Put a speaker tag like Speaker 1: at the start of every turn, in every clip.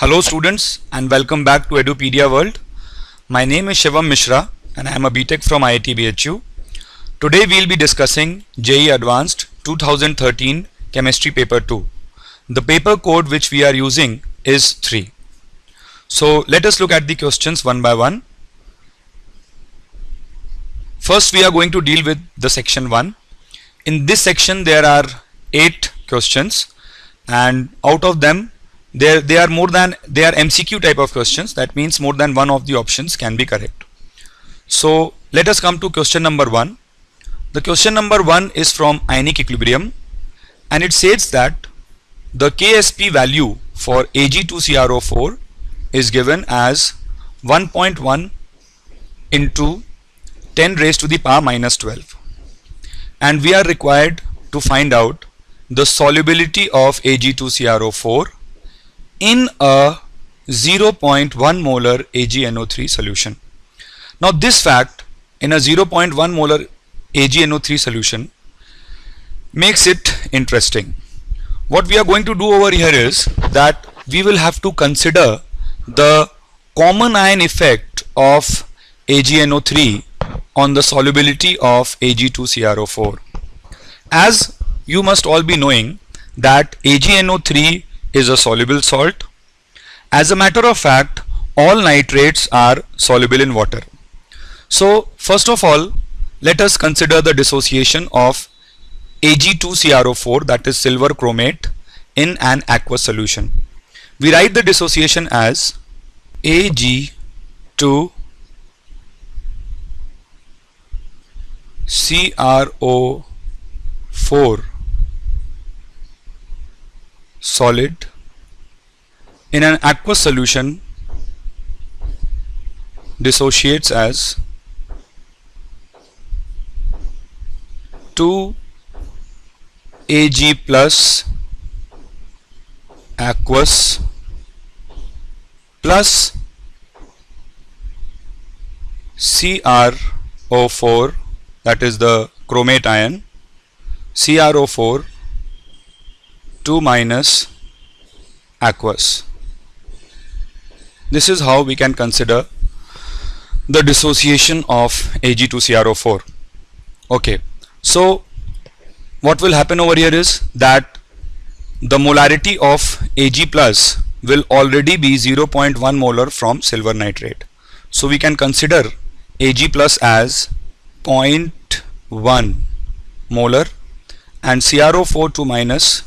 Speaker 1: Hello students and welcome back to Edupedia World. My name is Shivam Mishra and I am a BTech from IIT BHU. Today we will be discussing JEE Advanced 2013 Chemistry Paper 2. The paper code which we are using is 3. So let us look at the questions one by one. First we are going to deal with the section 1. In this section there are 8 questions and out of them they are MCQ type of questions. That means more than one of the options can be correct. So let us come to question number 1. The question number 1 is from ionic equilibrium and it says that the KSP value for Ag2CrO4 is given as 1.1 into 10 raised to the power minus 12, and we are required to find out the solubility of Ag2CrO4 in a 0.1 molar AgNO3 solution. Now this fact in a 0.1 molar AgNO3 solution makes it interesting. What we are going to do over here is that we will have to consider the common ion effect of AgNO3 on the solubility of Ag2CrO4. As you must all be knowing that AgNO3 is a soluble salt. As a matter of fact, all nitrates are soluble in water. So first of all, let us consider the dissociation of Ag2CrO4, that is silver chromate, in an aqueous solution. We write the dissociation as Ag2CrO4 solid in an aqueous solution dissociates as 2 Ag plus aqueous plus CrO4, that is the chromate ion, CrO4 2 minus aqueous. This is how we can consider the dissociation of Ag2CrO4. Okay, so what will happen over here is that the molarity of Ag plus will already be 0.1 molar from silver nitrate. So we can consider Ag plus as 0.1 molar and CrO4 2 minus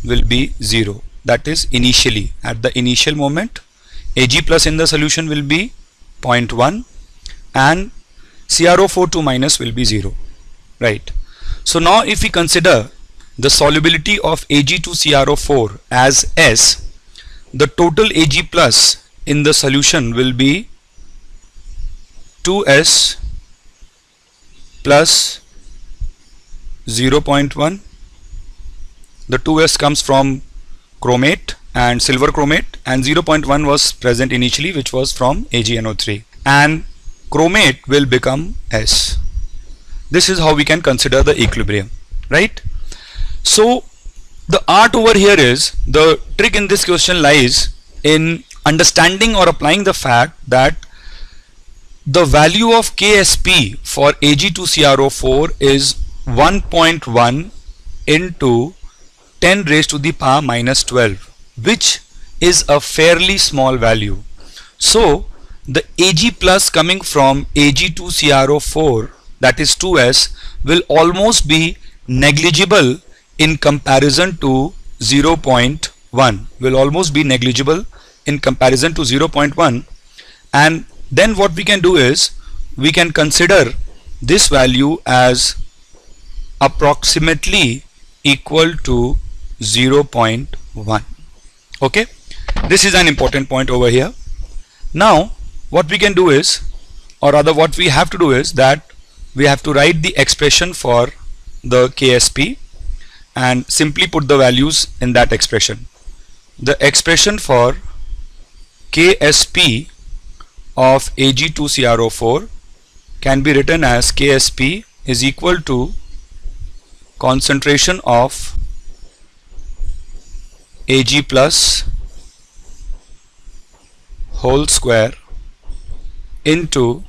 Speaker 1: will be 0. That is initially, at the initial moment, Ag plus in the solution will be 0.1 and CrO4 2 minus will be 0, right? So now if we consider the solubility of Ag2CrO4 as S, the total Ag plus in the solution will be 2S plus 0.1. The 2S comes from chromate and silver chromate, and 0.1 was present initially, which was from AgNO3, and chromate will become S. This is how we can consider the equilibrium, right? So the art over here is, the trick in this question lies in understanding or applying the fact that the value of KSP for Ag2CrO4 is 1.1 into 10 raised to the power minus 12, which is a fairly small value. So the Ag plus coming from Ag2CrO4, that is 2S, will almost be negligible in comparison to 0.1, will almost be negligible in comparison to 0.1. And then what we can do is, we can consider this value as approximately equal to 0.1. Okay, this is an important point over here. Now what we can do is, or rather what we have to do is that we have to write the expression for the KSP and simply put the values in that expression. The expression for KSP of Ag2CrO4 can be written as KSP is equal to concentration of Ag plus whole square into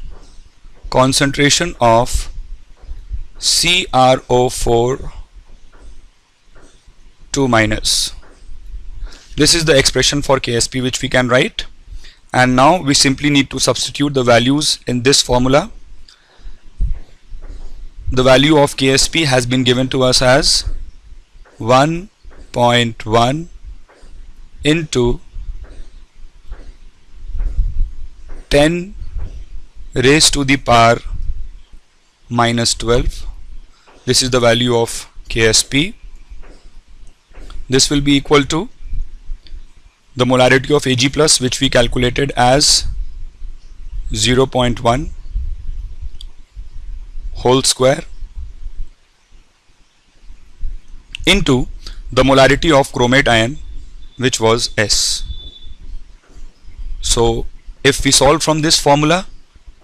Speaker 1: concentration of CrO4 2 minus. This is the expression for KSP which we can write, and now we simply need to substitute the values in this formula. The value of KSP has been given to us as 1.1 into 10 raised to the power minus 12. This is the value of KSP. This will be equal to the molarity of Ag plus, which we calculated as 0.1 whole square into the molarity of chromate ion, which was S. So if we solve from this formula,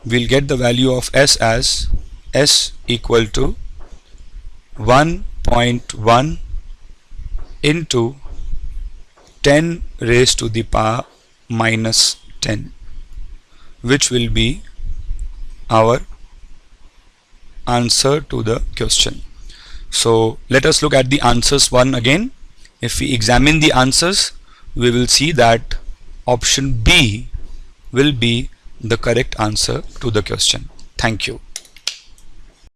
Speaker 1: we'll get the value of S as S equal to 1.1 into 10 raised to the power minus 10, which will be our answer to the question. So let us look at the answers one again. If we examine the answers, we will see that option B will be the correct answer to the question. Thank you.